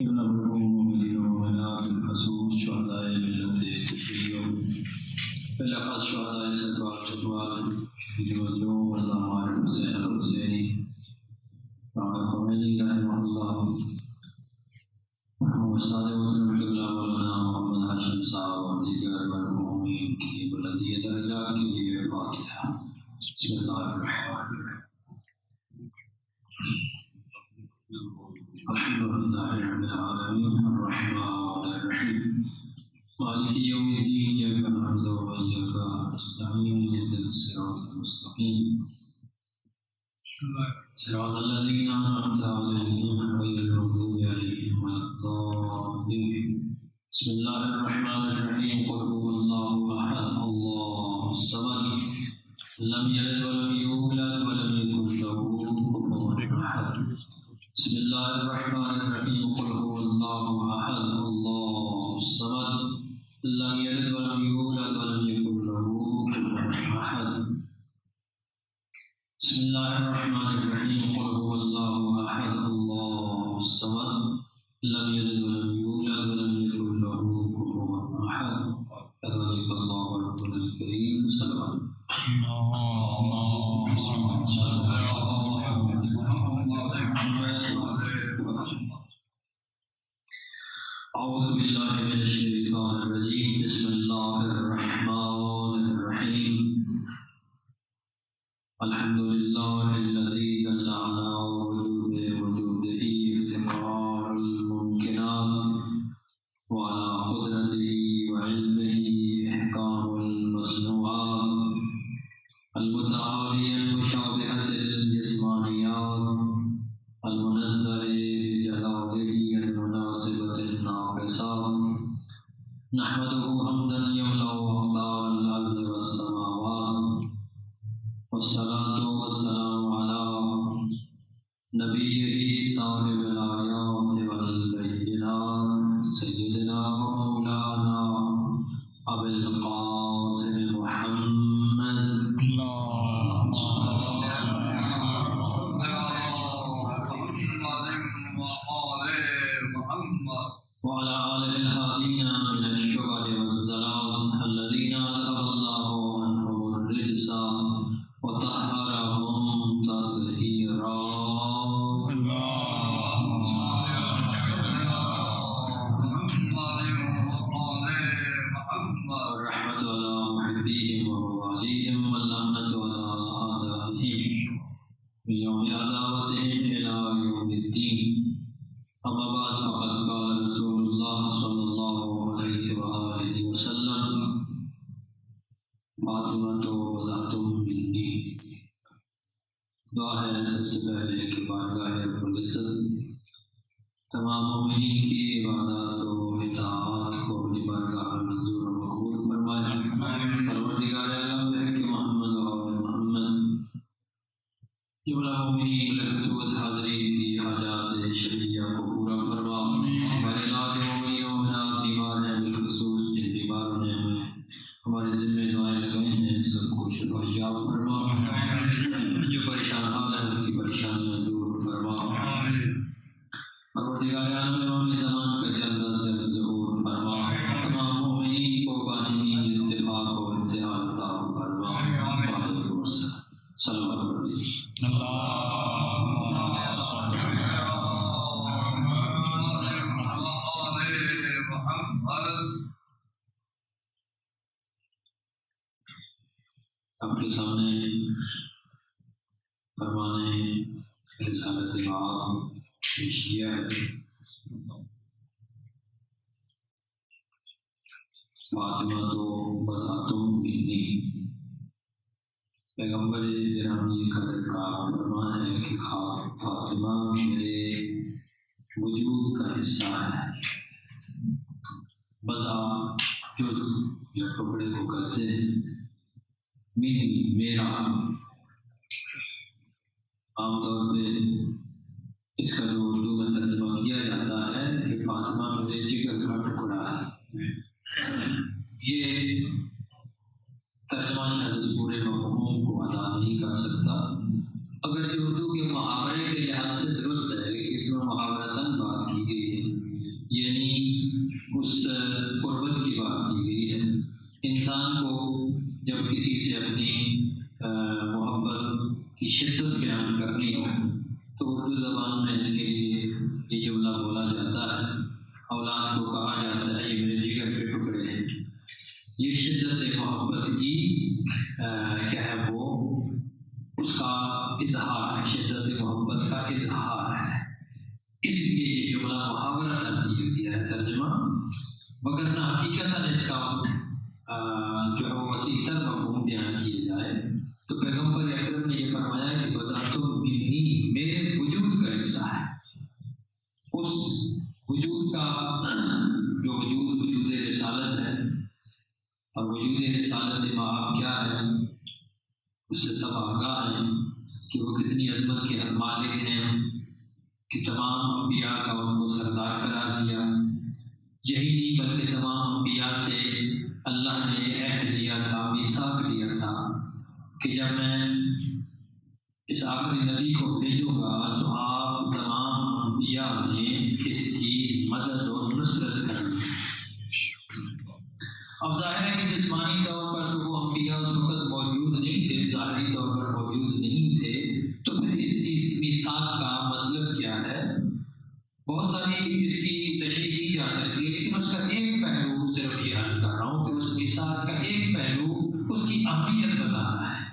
المؤمنين والمؤمنات الحسود شهداء التي تشهدون فلقد شهداء سبعة شهوات يولون الله الحسين الحسيني وعن الخميني رحمه الله وسائر وطن القبلہ مولانا محمد ہاشم صاحب اور دیگر مرحومین کی بلندی درجات کے لیے فاتحہ۔ بسم اللہ الرحمن الرحیم۔ الحمد لله رب العالمين الرحمن الرحيم مالك يوم الدين إياك نعبد وإياك نستعين اهدنا الصراط المستقيم صراط الذين أنعمت عليهم غير المغضوب عليهم ولا الضالين بسم الله الرحمن الرحيم قل هو الله أحد الله الصمد لم يلد ولم يولد ولم يكن له كفوا أحد بسم الله الرحمن الرحيم قل هو الله أحد الله الصمد لم يلد ولم يولد ولم يكن له كفوا أحد بسم الله الرحمن الرحيم قل هو الله أحد الله الصمد لم يلد ولم يولد ولم يكن له كفوا أحد كذلك الله ربنا الكريم صلوات اللهم صل على محمد أعوذ بالله من الشيطان الرجيم بسم الله الرحمن الرحيم الحمد لله الذي دل على وجوده افتقار الممكنات وعلى قدرته وعلمه إحكام المصنوعات المتعالية المشابهة للجسمانيات المنزه بجلاله المناسبة الناقصات نحمده حمدا يملأ أقدار الأرض والسماوات والصلاة والسلام على نبيه صاحب الآيات والبينات سيدنا ومولانا أبي القاسم محمد وعلى آله الهادين من الشبه والزلات الذين أذهب الله عنهم الرجس وطهرهم تطهيرا والرحمة على محبيهم ومواليهم واللعنة على أعدائهم من يوم عداوتهم إلى يوم الدين أما بعد فقد قال رسول الله صلى الله عليه وآله وسلم فاطمة وضعت مني دعا ہے سب سے پہلے کہ بارگاہ رب العزت تمام مومنین کی عبادات و اطاعات کو اپنی بارگاہ میں منظور و مقبول فرمائے۔ پروردگار عالم ہے کہ محمد و آل محمد جملہ مومنین بالخصوص حاضرین کی حاجات شرعیہ کو پورا فرما۔ ہمارے علاج مومنین و مومنات بیمار ہیں، بالخصوص جن بیماروں نے ہمیں ہمارے ذمہ دعائیں لگائی ہیں سب کو شفا یاب فرما۔ جو پریشان حال ہے ان کی پریشانیاں دور فرما۔ پروردگار عالم امام زمان کا جلد جلد ظہور فرما۔ تمام مومنین کو باہمی اتفاق و اتحاد عطا فرما۔ وعلیکم السلام۔ صلوات آپ کے سامنے فرمانے رسالت باب پیش کیا ہے۔ فاطمہ تو بذاتم منی، پیغمبر گرامی کا درکار فرمان ہے کہ فاطمہ میرے وجود کا حصہ ہے۔ بذا جز یا ٹکڑے کو کہتے ہیں، منی میرا۔ عام طور پہ اس کا جو اردو میں ترجمہ کیا جاتا ہے کہ فاطمہ میرے جگر کا ٹکڑا ہے، یہ ترجمہ شاید اس پورے مفہوم کو ادا نہیں کر سکتا، اگرچہ اردو کے محاورے کے لحاظ سے درست ہے کہ اس میں محاورتاً بات کی گئی ہے، اس قربت کی بات کی گئی ہے۔ انسان کو جب کسی سے اپنی محبت کی شدت بیان کرنی ہو تو اردو زبان میں اس کے لیے یہ جملہ بولا جاتا ہے، اولاد کو کہا جاتا ہے یہ میرے جگر کے ٹکڑے ہیں۔ یہ شدت محبت کی کیا ہے وہ اس کا اظہار ہے، شدت محبت کا اظہار ہے، اس لیے یہ جملہ محاورہ کیا گیا ہے ترجمہ، مگر نہ حقیقتاً اس کا جو ہے وہ وسیع تر مفہوم بیان کیا جائے تو پیغمبر اکرم نے یہ فرمایا کہ بذاتم منی، میرے وجود کا حصہ ہے۔ اس وجود کا جو وجود رسالت ہے، اور وجود رسالت مآب کیا ہے اس سے سب آگاہ ہیں کہ وہ کتنی عظمت کے مالک ہیں کہ تمام انبیاء کا ان کو سردار قرار دیا۔ یہی نہیں بلکہ تمام انبیاء سے اللہ نے عہد لیا تھا، میثاق لیا تھا کہ جب میں اس آخری نبی کو بھیجوں گا تو آپ تمام انبیاء نے اس کی مدد اور نصرت کرنی۔ اب ظاہر ہے کہ جسمانی طور پر تو وہ انبیاء اس وقت موجود نہیں تھے، ظاہری طور پر موجود نہیں تھے، تو پھر اس میثاق کا مطلب کیا ہے؟ بہت ساری اس کی تشریح کی جا سکتی ہے، لیکن اس کا ایک پہلو صرف یہ عرض کر رہا ہوں کہ اس میثاق کا ایک پہلو اس کی اہمیت بتانا ہے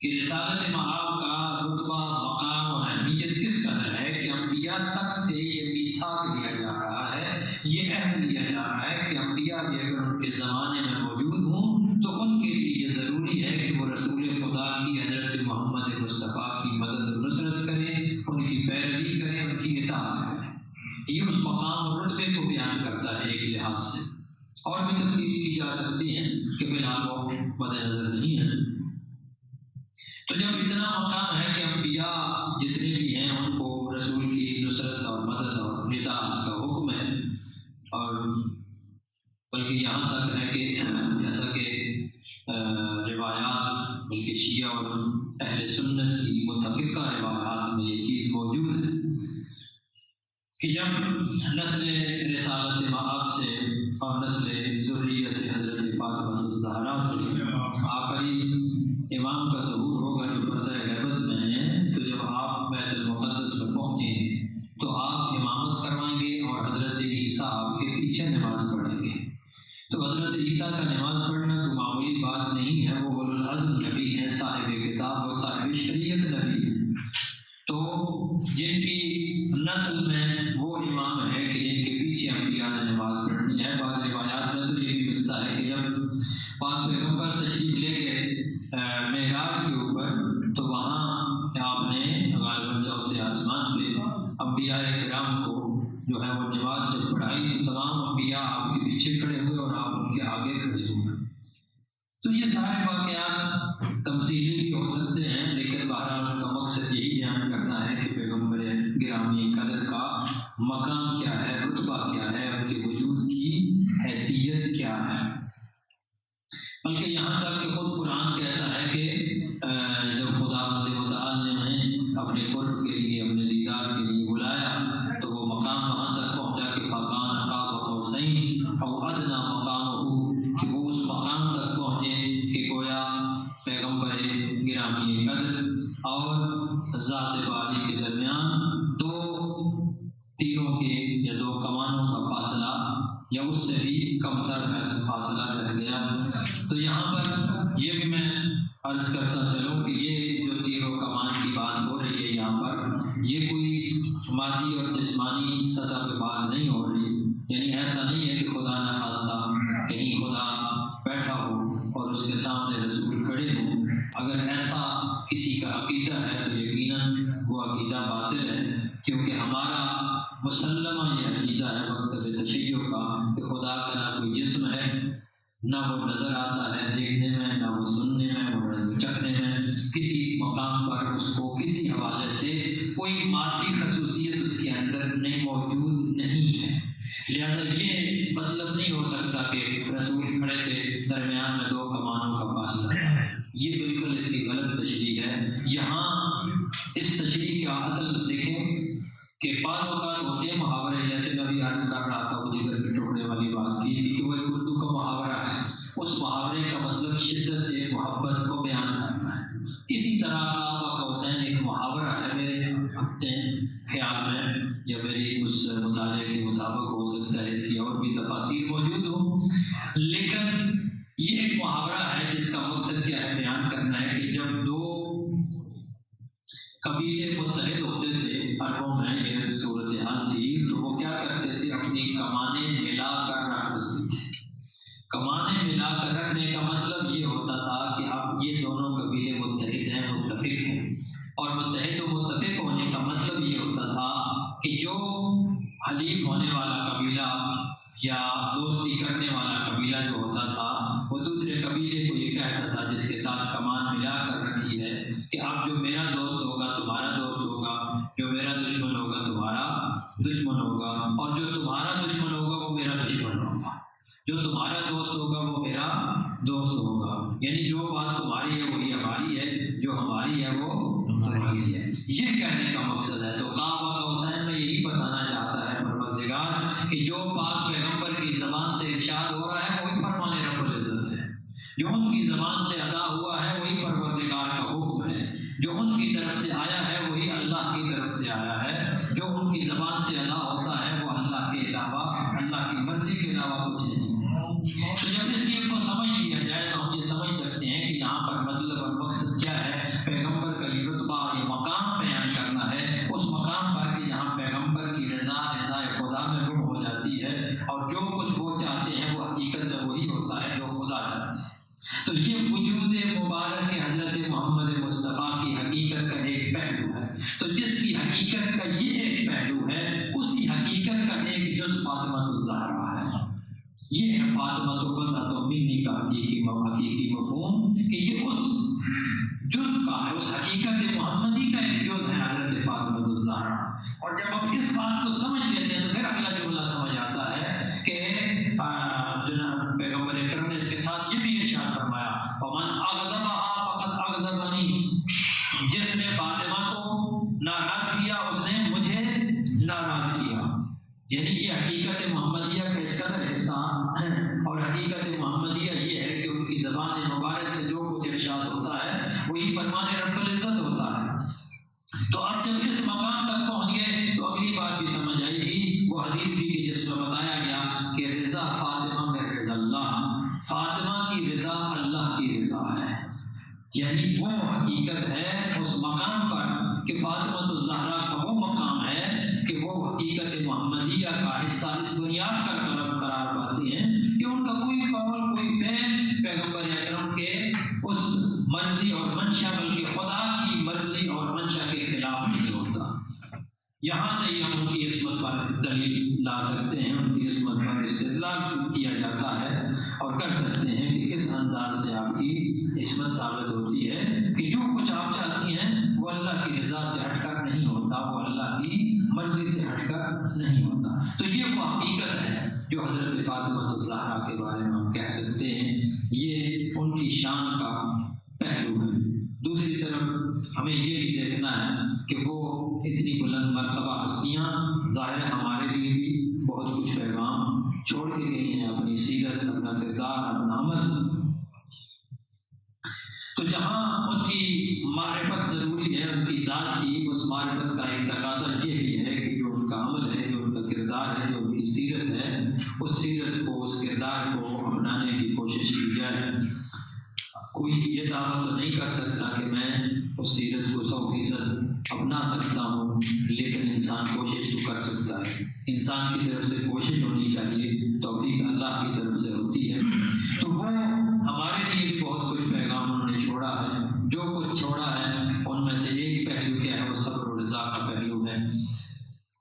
کہ رسالت مآب کا رتبہ، مقام اور اہمیت کس قدر ہے کہ انبیاء تک سے یہ میثاق لیا جا رہا ہے، یہ عہد لیا جا رہا ہے کہ انبیاء بھی اگر ان کے زمانے میں موجود ہوں تو ان کے لیے یہ ضروری ہے کہ وہ رسول خدا کی حضرت محمد مصطفیٰ کی مدد و نصرت کریں، ان کی پیروی کریں، ان کی اطاعت کریں۔ یہ اس مقام اور رتبے کو بیان کرتا ہے ایک لحاظ سے، اور بھی تفصیل کی جا سکتی ہیں کہ فی الحال وہ مد نظر نہیں ہے۔ تو جب اتنا مقام ہے کہ انبیاء جتنے بھی ہیں ان کو رسول کی نصرت اور مدد اور اطاعت کا حکم ہے، اور بلکہ یہاں تک ہے کہ جیسا کہ روایات بلکہ شیعہ اور اہل سنت کی متفقہ روایات میں یہ چیز موجود ہے کہ جب نسل رسالت مآب سے اور نسل ذریت حضرت فاطمہ الزہرا سے آخری امام کا ظہور ہوگا جو پردہ غیبت میں ہے، تو جب آپ بیت المقدس میں پہنچیں گے تو آپ امامت کروائیں گے اور حضرت عیسیٰ آپ کے پیچھے نماز پڑھیں گے۔ تو حضرت عیسیٰ کا نماز پڑھنا تو معمولی بات نہیں ہے، وہ اولو العزم نبی ہیں، صاحب کتاب اور صاحب شریعت نبی ہیں، تو جن کی نسل میں وہ امام ہے کہ جن کے پیچھے انبیاء نے نماز پڑھنی ہے۔ بعض روایات میں تو یہ بھی ملتا ہے کہ جب پاک پیغمبر تشریف لے گئے معراج کے اوپر تو وہاں آپ نے غالباً چوتھے آسمان پہ انبیاء کرام کو جو ہے وہ نماز جب پڑھائی تو تمام انبیاء آپ کے پیچھے کھڑے ہوئے اور آپ ان کے آگے کھڑے ہوئے۔ تو یہ سارے واقعات تمثیلی بھی ہو سکتے ہیں، لیکن بہرحال ان کا مقصد یہی بیان کرنا ہے کہ پیغمبر گرامی قدر کا مقام کیا ہے، رتبہ کیا ہے، ان کے وجود کی حیثیت کیا ہے۔ بلکہ یہاں تک کہ خود قرآن کہتا ہے کہ جب خدا بند متعال نے انہیں اپنے قرب کے لیے، اپنے دیدار کے لیے بلایا تو وہ مقام وہاں تک پہنچا کہ فَكَانَ قَابَ قَوْسَيْنِ أَوْ أَدْنَىٰ مَقَامُهُ، کہ وہ اس مقام تک پہنچے کہ گویا پیغمبر گرامی قدر اور ذات باری کے درمیان دو تیروں کے یا دو کمانوں کا فاصلہ یا اس سے بھی کم تر فاصلہ رہ گیا۔ تو یہاں پر یہ بھی میں عرض کرتا چلوں کہ یہ جو تیر و کمان کی بات ہو رہی ہے یہاں پر، یہ کوئی مادی اور جسمانی سطح پہ بات نہیں ہو رہی، یعنی ایسا نہیں ہے کہ خدا نہ خواستہ کہیں خدا بیٹھا ہو اور اس کے سامنے رسول کھڑے ہوں۔ اگر ایسا کسی کا عقیدہ ہے تو یقیناً وہ عقیدہ باطل ہے، کیونکہ ہمارا مسلمہ یہ عقیدہ ہے مکتب تشیع کا کہ خدا کا نہ کوئی جسم ہے، نہ وہ نظر آتا ہے دیکھنے میں، نہ وہ سننے میں، وہ چکھنے میں، کسی مقام پر اس کو کسی حوالے سے کوئی مادی خصوصیت اس کے اندر نہیں موجود نہیں ہے۔ لہذا یہ مطلب نہیں ہو سکتا کہ رسول کھڑے تھے درمیان میں دو کمانوں کا فاصلہ، یہ بالکل اس کی غلط تشریح ہے۔ یہاں اس تشریح کا اصل دیکھیں کہ بعض اوقات ہوتے ہیں محاورے، جیسے میں بھی عرض کر رہا تھا وہ جگر کے ٹکڑے ٹکڑے والی بات کی تھی کہ وہ ایک اردو کا محاورہ ہے، اس محاورے کا مطلب شدت محبت کو بیان کرنا ہے۔ اسی طرح قاب قوسین ایک محاورہ ہے میرے اپنے خیال میں، یا میری اس مطالعے کے مطابق ہو سکتا ہے اس کی اور بھی تفاصیر موجود ہوں، لیکن یہ ایک محاورہ ہے جس کا مقصد کیا ہے، بیان کرنا ہے کہ جب دو قبیلے متحد ہوتے تھے عربوں میں، یہ صورتحال تھی، تو وہ کیا کرتے تھے، اپنی کمانیں ملا کر رکھ دیتے تھے۔ کمانیں ملا کر رکھنے کا مطلب یہ ہوتا تھا کہ اب یہ دونوں قبیلے متحد ہیں، متفق ہیں، اور متحد و متفق ہونے کا مطلب یہ ہوتا تھا کہ جو حلیف ہونے والا قبیلہ یا دوستی کرنے والا قبیلہ جو ہوتا تھا وہ دوسرے قبیلے کو یہ کہتا تھا جس کے ساتھ کمان ملا کر رکھی ہے کہ اب جو میرا دوست ہوگا تمہارا دوست ہوگا، جو میرا دشمن ہوگا تمہارا دشمن ہوگا، اور جو تمہارا دشمن ہوگا وہ میرا دشمن ہوگا، جو تمہارا دوست ہوگا وہ میرا دوست ہوگا۔ یعنی جو بات تمہاری ہے وہی ہماری ہے، جو ہماری ہے وہ تمہاری ہے، یہ کہنے کا مقصد ہے۔ تو قاب قوسین میں یہی بتانا چاہتا ہے پروردگار کہ جو پاک پیغمبر کی زبان سے ارشاد ہو رہا ہے وہی فرمان رب العزت ہے، جو ان کی زبان سے ادا ہوا ہے وہی پروردگار کا حکم ہے، جو ان کی طرف سے آیا ہے وہی اللہ کی طرف سے آیا ہے، جو ان کی زبان سے ادا ہوتا ہے وہ اللہ کے علاوہ، اللہ کی مرضی کے علاوہ کچھ نہیں۔ تو جب اس چیز کو سمجھ لیا جائے تو ہم یہ سمجھ سکتے ہیں کہ یہاں پر مطلب اور مقصد کیا ہے، پیغمبر کا یہ رتبہ، یہ مقام بیان کرنا ہے، اس مقام پر کہ جہاں پیغمبر کی رضا خدا میں گم ہو جاتی ہے، اور جو کچھ وہ چاہتے ہیں وہ حقیقت میں وہی ہوتا ہے جو خدا چاہتے ہیں۔ تو یہ وجود مبارک حضرت محمد مصطفیٰ کی حقیقت کا ایک پہلو ہے۔ تو جس کی حقیقت کا یہ ایک پہلو ہے، اسی حقیقت کا ایک جز فاطمہ الزہرا ہے۔ یہ ہے فاطمہ تو بذات منی کا حقیقی مفہوم کہ یہ اس جز کا ہے، اس حقیقت محمدی کا ایک جز ہے حضرت فاطمہ الزہرا۔ اور جب ہم اس بات کو سمجھ لیتے ہیں تو پھر اگلا جملہ سمجھ آتا ہے کہ جناب پیغمبر اکرم نے اس کے ساتھ یہ بھی ارشاد فرمایا، فمن اغضبها فقد اغضبنی، جس نے فاطمہ کو ناراض کیا اس نے مجھے ناراض کیا۔ یعنی یہ حقیقت محمدیہ کا اس قدر حصہ ہے، اور حقیقت محمدیہ یہ ہے کہ ان کی زبان مبارک سے جو کچھ ارشاد ہوتا ہے وہی فرمان رب العزت ہوتا ہے۔ تو اب جب اس مقام تک پہنچ گئے تو اگلی بات بھی سمجھ آئے گی، وہ حدیث بھی جس میں بتایا گیا کہ رضا فاطمہ میں رضا اللہ، فاطمہ کی رضا اللہ کی رضا ہے۔ یعنی وہ حقیقت ہے اس مقام پر کہ فاطمہ الزہرا کا وہ مقام ہے کہ وہ حقیقت محمدیہ کا حصہ اس بنیاد پر قرار پاتی ہیں کہ ان کا کوئی قول کوئی فعل پیغمبر اکرم کے اس مرضی اور منشا بلکہ خدا کی مرضی اور منشا کے خلاف نہیں ہوتا۔ یہاں سے ہی ہم ان کی عصمت پر دلیل لا سکتے ہیں، ان کی عصمت پر استدلال کیا جاتا ہے اور کر سکتے ہیں کہ کس انداز سے آپ کی عصمت ثابت ہوتی ہے کہ جو کچھ آپ چاہتی ہیں وہ اللہ کی رضا سے ہٹ کر نہیں ہوتا، وہ اللہ کی مرضی سے ہٹ کر نہیں ہوتا۔ تو یہ وہ حقیقت ہے جو حضرت فاطمہ الزہرا کے بارے میں ہم کہہ سکتے ہیں، یہ ان کی شان کا پہلو ہے۔ دوسری طرف ہمیں یہ بھی دیکھنا ہے کہ وہ اتنی بلند مرتبہ ہستیاں ظاہر ہے ہمارے لیے بھی بہت کچھ پیغام چھوڑ کے گئی ہیں، اپنی سیرت، اپنا کردار، اپنا عمل۔ تو جہاں ان کی معرفت ضروری ہے، ان کی ذات کی اس معرفت کا ایک تقاضا یہ بھی ہے کہ جو ان کا عمل ہے، جو ان کا کردار ہے، جو ان کی سیرت ہے، اس سیرت کو، اس کردار کو اپنانے کی کوشش کی جائے۔ کوئی یہ دعویٰ تو نہیں کر سکتا کہ میں اس سیرت کو 100% اپنا سکتا ہوں، لیکن انسان کوشش تو کر سکتا ہے۔ انسان کی طرف سے کوشش ہونی چاہیے، توفیق اللہ کی طرف سے ہوتی ہے۔ تو وہ ہمارے لیے بھی بہت کچھ پیغام انہوں نے چھوڑا ہے، جو کچھ چھوڑا ہے ان میں سے ایک پہلو کیا ہے، وہ صبر و رضا کا پہلو ہے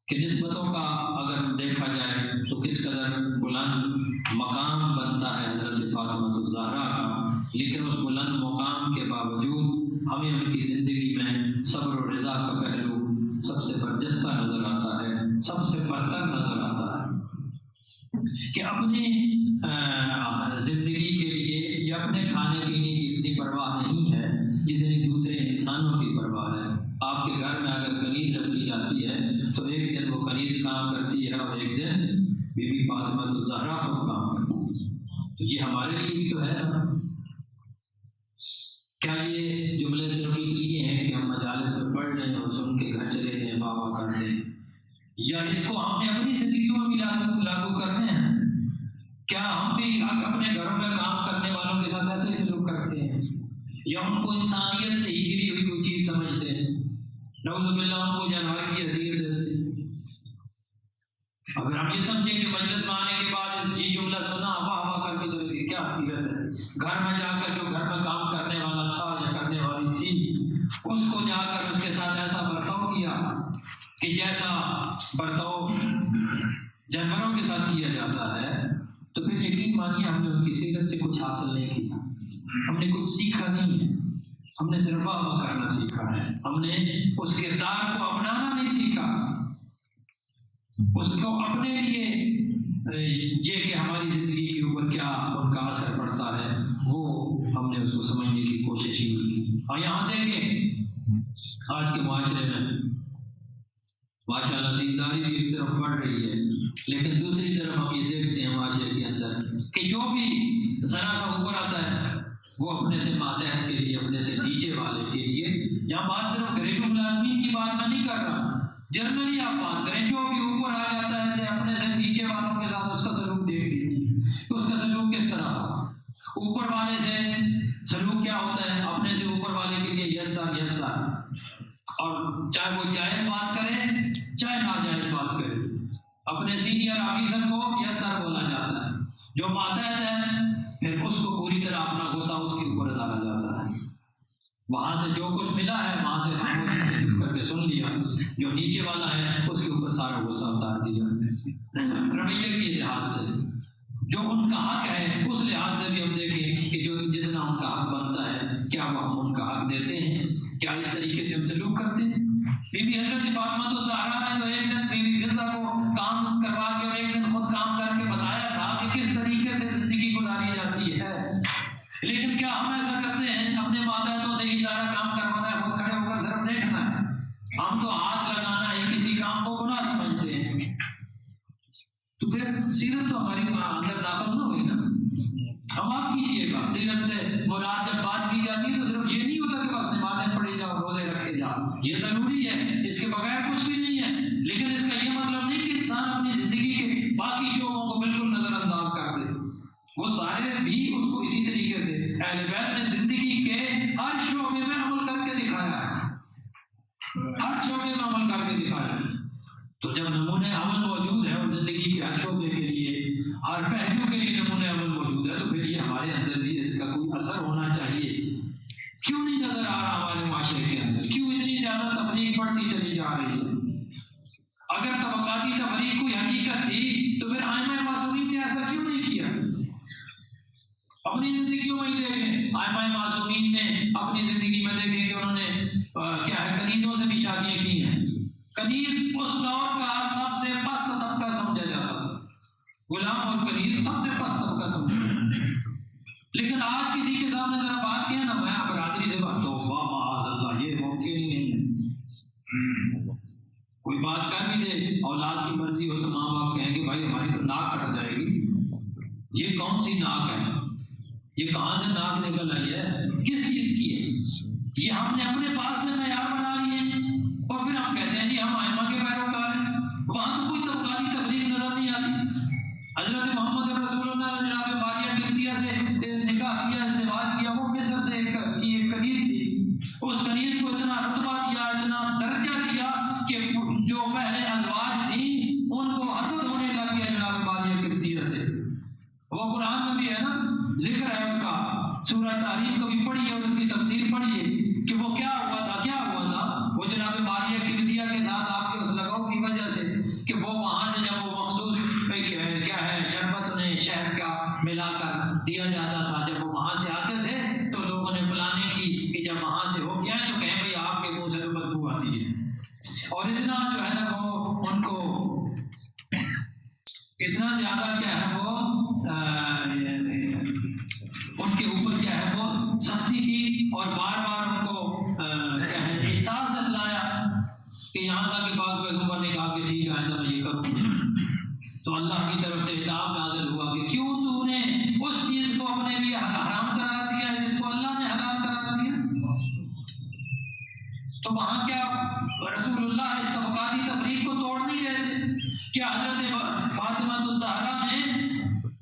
کہ نسبتوں کا اگر دیکھا جائے تو کس قدر بلند مقام بنتا ہے حضرت فاطمہ الزہرا کا، لیکن اس بلند مقام کے باوجود ہمیں ان کی زندگی میں صبر و رضا کا پہلو سب سے برجستہ نظر آتا ہے، سب سے برتر نظر آتا ہے کہ اپنی زندگی کے لیے یا اپنے کھانے پینے کی اتنی پرواہ نہیں ہے جتنی دوسرے انسانوں کی پرواہ ہے۔ آپ کے گھر میں اگر کنیز رکھی جاتی ہے تو ایک دن وہ کنیز کام کرتی ہے اور ایک دن بی بی فاطمہ الزہرا خود کام کرتی، تو یہ ہمارے لیے بھی تو ہے نا۔ کیا یہ جملے صرف اس لیے ہیں کہ ہم مجالس میں پڑھ لیں اور سن کے گھر چلے جائیں، بابا کر دیں، یا اس کو ہم نے اپنی زندگیوں میں بھی لاگو کرنے ہیں؟ کیا ہم بھی اپنے گھروں میں کام کرنے والوں کے ساتھ ایسے ہی سلوک کرتے ہیں، یا ان کو انسانیت سے ہی گری ہوئی کوئی چیز سمجھتے ہیں؟ نعوذ باللہ ان کو جانور کی حیثیت دیتے ہیں۔ اگر ہم یہ سمجھیں کہ مجلس میں آنے کے بعد یہ جملہ سنا واہ واہ کر کے چلے گئے، کیا سیرت ہے؟ گھر میں جا کر جو گھر میں کام کرنے والا تھا یا کرنے والی تھی، اس کو جا کر اس کے ساتھ ایسا برتاؤ کیا کہ جیسا برتاؤ جانوروں کے ساتھ کیا جاتا ہے، تو پھر یقین مانیے ہم نے ان کی سیرت سے کچھ حاصل نہیں کیا، ہم نے کچھ سیکھا نہیں ہے، ہم نے صرف واہ کرنا سیکھا ہے، ہم نے اس کردار کو اپنانا نہیں سیکھا، اس کو اپنے لیے یہ کہ ہماری زندگی کے اوپر کیا ان کا اثر پڑتا ہے وہ ہم نے اس کو سمجھنے کی کوشش ہی نہیں کی۔ اور یہاں دیکھیں آج کے معاشرے میں ماشاء اللہ دینداری بھی ایک طرف بڑھ رہی ہے، لیکن دوسری طرف ہم یہ دیکھتے ہیں معاشرے کے اندر کہ جو بھی ذرا سا اوپر آتا ہے وہ اپنے سے ماتحت کے لیے، اپنے سے نیچے والے کے لیے، یہاں بات صرف گھریلو ملازمین کی بات میں نہیں کر رہا، جنرلی آپ بات کریں جو بھی اوپر آ جاتا ہے اسے اپنے سے نیچے والوں کے ساتھ اس کا سلوک دیکھ لیجیے کہ اس کا سلوک کس طرح تھا۔ اوپر والے سے سلوک کیا ہوتا ہے؟ اپنے سے اوپر والے کے لیے یس سر یس سر، اور چاہے وہ جائز بات کرے چاہے ناجائز بات کرے، اپنے سینئر آفیسر کو یس سر بولا جاتا ہے، جو ماتحت ہے پھر اس کو پوری طرح اپنا غصہ اس کے اوپر ڈالا جاتا ہے، وہاں سے جو کچھ ملا ہے وہاں سے خاموشی سے چپ کر کے سن لیا، جو نیچے والا ہے اس کے اوپر سارا غصہ اتار دیا، رویے کے لحاظ سے جو ان کا حق ہے اس لحاظ سے بھی ہم دیکھیں کہ جو جتنا ان کا حق بنتا ہے کیا وہ ہم ان کا حق دیتے ہیں، کیا اس طریقے سے ہم سلوک کرتے ہیں؟ بی بی حضرت فاطمہ الزہرا نے تو ایک دن بی بی فضہ کو کام کروا کے اور ایک دن خود کام کر کے بتایا تھا کہ کس طریقے سے زندگی گزاری جاتی ہے، لیکن کیا ہم ایسا کرتے ہیں؟ اپنے ماتحتوں سے ہی سارا کام کروانا ہے، خود کھڑے ہو کر صرف دیکھنا ہے، ہم تو ہاتھ لگانا ہی کسی کام کو گناہ سمجھتے ہیں، تو پھر سیرت تو ہماری اندر داخل نہ ہوئی نا۔ ہم آپ کیجیے گا سیرت سے مراد جب بات کی جاتی ہے تو صرف یہ نہیں ہوتا کہ بس نمازیں پڑھی جاؤ روزے رکھے جاؤ، یہ ضروری ہے، اس کے بغیر کچھ بھی نہیں ہے، لیکن اس کا یہ مطلب نہیں کہ انسان اپنی زندگی کے باقی شعبوں کو بالکل نظر انداز کر دے، وہ سارے بھی اس کو اسی طریقے سے اہل بیت نے زندگی کے ہر شعبے میں عمل کر کے دکھایا ہے، ہر شعبے میں عمل کر کے دکھایا ہے۔ تو جب نمونہ عمل موجود ہے اور زندگی کے ہر شعبے کے لیے ہر پہلو کے لیے نمونہ عمل موجود ہے، تو پھر یہ ہمارے اندر بھی اس کا کوئی اثر ہونا چاہیے۔ کیوں نہیں نظر آ رہا ہمارے معاشرے کے اندر؟ کیوں اتنی زیادہ تفریق بڑھتی چلی جا رہی ہے؟ اگر طبقاتی تفریق کوئی حقیقت تھی تو پھر ائمہ معصومین نے ایسا کیوں نہیں کیا؟ اپنی زندگیوں میں ہی دیکھیں، ائمہ معصومین نے اپنی زندگی میں دیکھیں کہ انہوں نے کیا ہے کنیزوں سے بھی شادیاں کی ہیں۔ کنیز اس دور کا سب سے پست طبقہ سمجھا جاتا تھا، غلام اور کنیز سب سے پست طبقہ سمجھا جاتا تھا، لیکن آج کسی کے سامنے ذرا بات کیا نا، میں برادری سے بات تو واہ معاذ اللہ یہ ممکن ہی نہیں ہے۔ کوئی بات کر بھی دے اولاد کی مرضی ہو تو ماں باپ کہیں گے بھائی ہماری تو ناک کٹ جائے گی، یہ کون سی ناک ہے، یہ کہاں سے ناک نکل آئی ہے، کس چیز کی ہے، یہ ہم نے اپنے پاس سے معیار بنا لیے اور پھر ہم کہتے ہیں جی ہم ائمہ کے پیروکار ہیں۔ وہاں تو کوئی طبقاتی تفریق نظر نہیں آتی۔ حضرت محمد رسول اللہ نے جناب ماریہ قبطیہ سے نکاح کیا، ازدواج کیا، وہ مصر سے ایک کنیز تھی، اس کنیز کو اتنا رتبہ دیا، اتنا درجہ دیا کہ جو پہلے ازواج تھیں ان کو حسد ہونے لگ گیا جناب ماریہ قبطیہ سے۔ وہ قرآن میں بھی ہے نا، ذکر ہے اس کا، سورہ تحریم کو بھی پڑھیے اور اس کی تفسیر پڑھیے کہ وہ کیا ہوا تھا، کیا ہوا تھا وہ جناب ماریہ قبطیہ کے ساتھ آپ کے اس لگاؤ کی وجہ سے کہ وہ وہاں سے جب وہ مخصوص کیا ہے شربت انہیں شہد کا ملا کر دیا جاتا تھا، جب وہ وہاں سے آتے تھے تو لوگوں نے پلاننگ کی کہ جب وہاں سے ہو گیا تو کہیں بھائی آپ کے منہ سے تو بدبو آتی ہے، اور اتنا جو ہے نا وہ ان کو اتنا زیادہ کیا ہے وہ ان کے اوپر کیا ہے وہ سختی کی اور بار بار ان کو کیا ہے احساس دلایا کہ یہاں تک کہ بعض پیغمبر نے کہا کہ ٹھیک ہے آئندہ میں یہ کروں، تو اللہ کی طرف سے خطاب نازل ہوا کہ کیوں تو نے اس چیز کو اپنے لیے حرام قرار دیا جس کو اللہ نے حلال قرار دیا؟ تو وہاں کیا رسول اللہ اس طبقاتی تفریق کو توڑ نہیں رہے؟ کیا حضرت فاطمہ الزہرا نے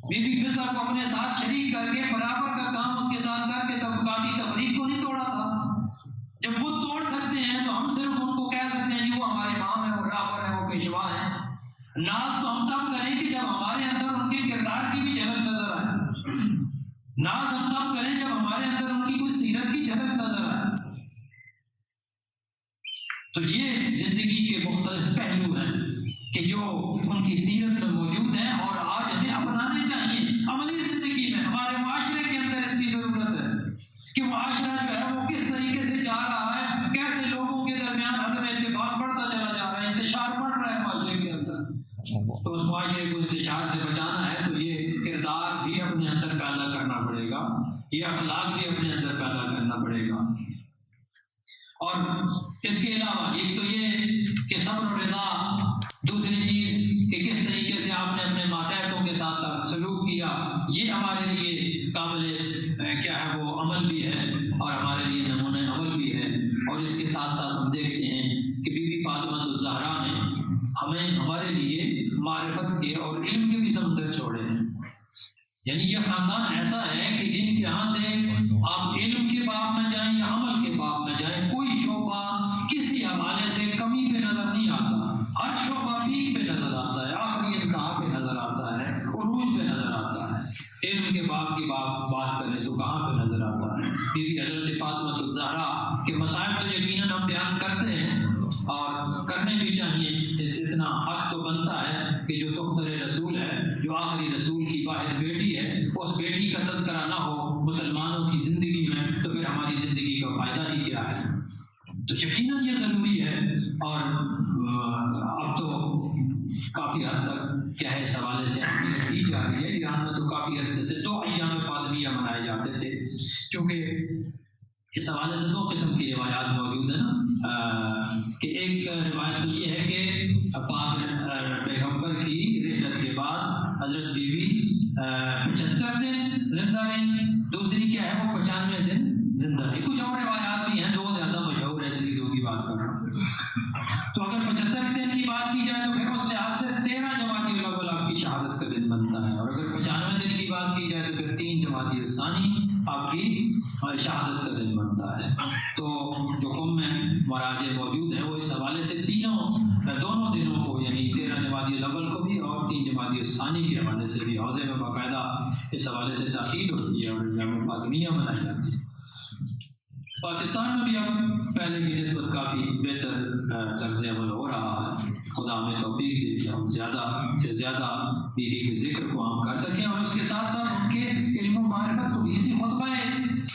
بی بی فضہ کو اپنے ساتھ شریک کر کے برابر کا کام اس کے ساتھ کر کے طبقاتی تفریق کو نہیں توڑا تھا؟ جب وہ توڑ سکتے ہیں تو ہم صرف ان کو کہہ سکتے ہیں جی وہ ہمارے امام ہیں، وہ رہبر ہیں، وہ پیشوا ہیں۔ ناز تو ہم تب کریں کہ جب ہمارے اندر ان کے کردار کی بھی جھلک نظر آئے، ناز ہم تب کریں جب ہمارے اندر ان کی کوئی سیرت کی جھلک نظر آئے۔ تو یہ زندگی کے مختلف پہلو ہیں کہ جو ان کی سیرت میں موجود ہیں اور آج ہمیں اپنانے چاہیے عملی زندگی میں۔ ہمارے معاشرے کے اندر اس کی ضرورت ہے کہ معاشرہ جو ہے وہ کس طریقے سے جا رہا ہے، کیسے لوگوں کے درمیان عدم اتفاق بڑھتا چلا جا رہا ہے، انتشار بڑھ رہا ہے معاشرے کے اندر۔ تو اس معاشرے کو انتشار سے بچانا ہے تو یہ کردار بھی اپنے اندر پیدا کرنا پڑے گا، یہ اخلاق بھی اپنے اندر پیدا کرنا پڑے گا۔ اور اس کے علاوہ ایک تو یہ کہ صبر و رضا، دوسری چیز کہ کس طریقے سے آپ نے اپنے ماتحتوں کے ساتھ سلوک کیا، یہ ہمارے لیے قابل کیا ہے وہ عمل بھی ہے اور ہمارے لیے نمونہ عمل بھی ہے۔ اور اس کے ساتھ ساتھ ہم دیکھتے ہیں کہ بی بی فاطمہ الزہرا نے ہمارے لیے معرفت کے اور علم کے بھی سمندر چھوڑے ہیں۔ یعنی یہ خاندان ایسا ہے کہ جن کے ہاں سے آپ علم کے باب میں جائیں یا عمل کے باب میں جائیں، کوئی شعبہ کسی حوالے سے کمی پہ نظر نہیں آتا، ہر شعبہ پیک پہ نظر آتا ہے، آخری انتہا پہ نظر آتا ہے، عروج پہ نظر آتا ہے۔ علم کے باب کی بات کریں تو کہاں پہ نظر آتا ہے؟ بی بی حضرت فاطمہ الزہرا کے مسائل تو یقیناً ہم بیان کرتے ہیں اور کرنے بھی چاہیے، اتنا حق تو بنتا ہے کہ جو تختر رسول ہے، جو آخری رسول کی واحد بیٹی ہے، اس بیٹی کا تذکرہ نہ ہو مسلمانوں کی زندگی میں تو پھر ہماری زندگی کا فائدہ ہی کیا ہے؟ تو یقیناً یہ ضروری ہے۔ اور اب تو کافی حد تک کیا ہے اس حوالے سے اہمیت دی جا رہی ہے۔ ایران میں تو کافی عرصے سے 2 ایام فاطمیہ منائے جاتے تھے، کیونکہ اس حوالے سے 2 قسم کی روایات موجود ہیں نا، کہ ایک روایت تو یہ ہے کہ پاک پیغمبر کی رحلت کے بعد حضرت بی بی 75 دن زندہ رہی، دوسری کیا ہے وہ 95 دن زندہ رہی۔ کچھ اور روایات بھی ہیں، 2 زیادہ مشہور ہے اس لیے 2 کی بات کر رہا ہوں۔ تو اگر 75 دن کی بات کی جائے تو پھر اس لحاظ سے 13 جمادی الاول آپ کی شہادت کا دن بنتا ہے، اور اگر 95 دن کی بات کی جائے تو پھر 3 جمادی الثانی آپ کی شہادت کا دن بنتا ہے۔ تو جو قوم میں مراجع موجود ہیں وہ اس حوالے سے دونوں دنوں کو، یعنی 13 جمادی الاول کو بھی اور 3 جمادی الثانی کے حوالے سے بھی حوضے میں باقاعدہ اس حوالے سے تاکید ہوتی ہے اور ایام فاطمیہ منائی جاتی ہے۔ پاکستان میں بھی اب پہلے کی نسبت کافی بہتر طرز عمل ہو رہا ہے۔ خدا ہمیں توفیق دے کہ ہم زیادہ سے زیادہ بیوی کے ذکر کو عام کر سکیں، اور اس کے ساتھ ساتھ ان کے علم و معرفت کو بھی۔ اسی خطبہ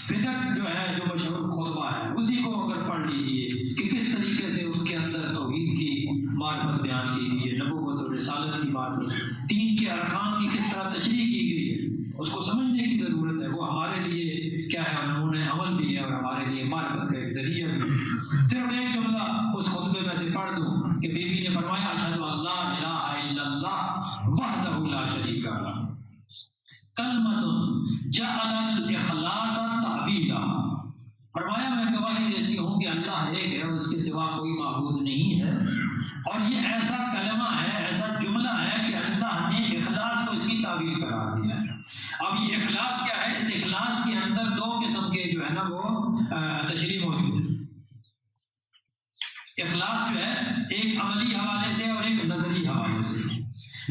بدعت جو ہے، جو مشہور خطبہ ہے، اسی کو اگر پڑھ لیجئے کہ کس طریقے سے اس کے اندر توحید کی معرفت بیان کی گئی ہے، نبوت اور رسالت کی معرفت، دین کے ارکان کی کس طرح تشریح کی گئی ہے، اس کو سمجھنے کی ضرورت ہے۔ وہ ہمارے لیے کیا ہے نمونہ عمل بھی ہے اور ہمارے لیے معرفت کا ایک ذریعہ بھی ہے۔ صرف ایک جملہ اس خطبے میں سے پڑھ دوں کہ بی بی نے فرمایا اشہد ان لا الہ الا اللہ وحدہ لا شریک لہ کلمۃ جعل الاخلاص تعبیرا۔ فرمایا میں گواہی دیتی ہوں کہ اللہ ایک ہے اور اس کے سوا کوئی معبود نہیں ہے، اور یہ ایسا کلمہ ہے، ایسا جملہ ہے کہ اللہ نے اخلاص کو اس کی تعبیر قرار دیا ہے۔ اب یہ اخلاص کیا ہے؟ اس اخلاص کے اندر 2 قسم کے جو ہے نا وہ تشریح موجود ہے۔ اخلاص جو ہے ایک عملی حوالے سے اور ایک نظری حوالے سے۔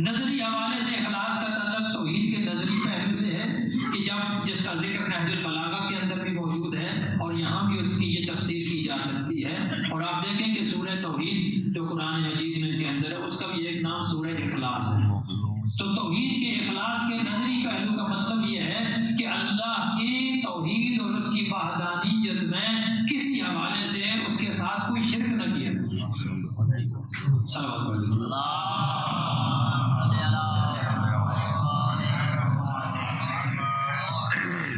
نظری حوالے سے اخلاص کا تعلق توحید کے نظری پہلو سے ہے کہ جس کا ذکر نہج البلاغہ کے اندر بھی موجود ہے اور یہاں بھی اس کی یہ تفسیر کی جا سکتی ہے۔ اور آپ دیکھیں کہ سورہ توحید جو قرآن مجید میں کے اندر ہے اس کا بھی ایک نام سورہ اخلاص ہے۔ تو توحید کے اخلاص کے نظری پہلو کا مطلب یہ ہے کہ اللہ کی توحید اور اس کی وحدانیت میں کسی حوالے سے اس کے ساتھ کوئی شرک نہ کیا۔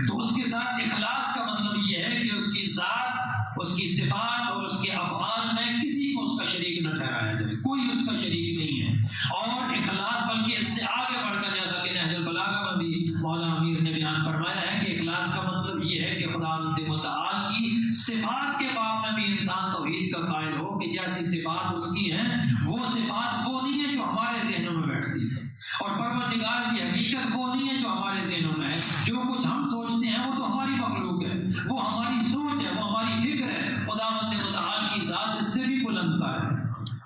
تو اس کے ساتھ اخلاص کا مطلب یہ ہے کہ اس کی ذات، اس کی صفات اور اس کے افعال میں کسی کو اس کا شریک نہ ٹھہرایا جائے، کوئی اس کا شریک نہیں ہے۔ اور اخلاص بلکہ اس متعال کی صفات کے باب میں بھی انسان توحید کا قائل ہو کہ جیسی صفات اس کی ہیں وہ صفات وہ نہیں ہے جو ہمارے ذہنوں میں بیٹھتی ہے، اور پروردگار کی حقیقت وہ نہیں ہے جو ہمارے ذہنوں میں ہے۔ جو کچھ ہم سوچتے ہیں وہ تو ہماری مخلوق ہے، وہ ہماری سوچ ہے، وہ ہماری فکر ہے۔ خداوند متعال کی ذات اس سے بھی بلندتر ہے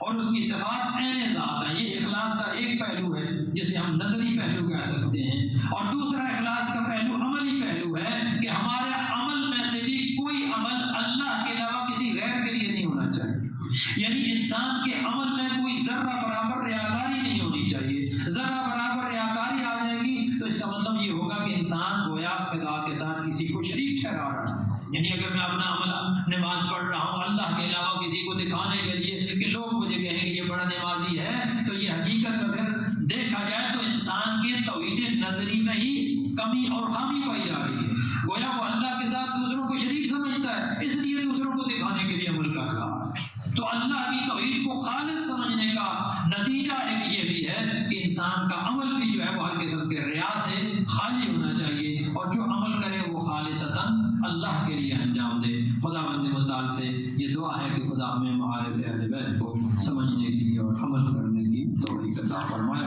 اور اس کی صفات عین ذات ہے۔ یہ اخلاص کا ایک پہلو ہے جسے ہم نظری پہلو کہہ سکتے ہیں، اور دوسرا اخلاص کا پہلو عملی پہلو ہے کہ ہمارے عمل میں سے بھی کوئی عمل اللہ کے علاوہ کسی غیر کے لیے نہیں ہونا چاہیے۔ یعنی انسان کے عمل میں کوئی ذرہ برابر ریاکاری نہیں ہونی چاہیے۔ ذرہ برابر ریاکاری آ جائے گی تو اس کا مطلب یہ ہوگا کہ انسان گویا خدا کے ساتھ کسی کو شریک ٹھہرا رہا ہے۔ یعنی اگر میں اپنا عمل نماز پڑھ رہا ہوں اللہ کے علاوہ کسی کو دکھانے کے لیے کہ لوگ مجھے کہیں کہ یہ بڑا نمازی ہے، تو یہ حقیقت اگر دیکھا جائے تو انسان کے توحید نظری میں ہی کمی اور خامی پائی جا رہی ہے۔ گویا وہ اللہ کے ساتھ دوسروں کو شریک سمجھتا ہے، اس لیے دوسروں کو دکھانے کے لیے عمل کر رہا ہے۔ تو اللہ کی توحید کو خالص سمجھنے کا نتیجہ ایک یہ بھی ہے کہ انسان کا عمل بھی جو ہے وہ ہر قسم کے ریا سے خالی ہونا چاہیے، اور جو عمل کرے وہ خالصتاً اللہ کے لیے انجام دے۔ خداوند متعال سے یہ دعا ہے کہ خدا ہمیں معارف اہل بیت کو سمجھنے کی اور عمل کرنے کی توفیق عطا فرمائے۔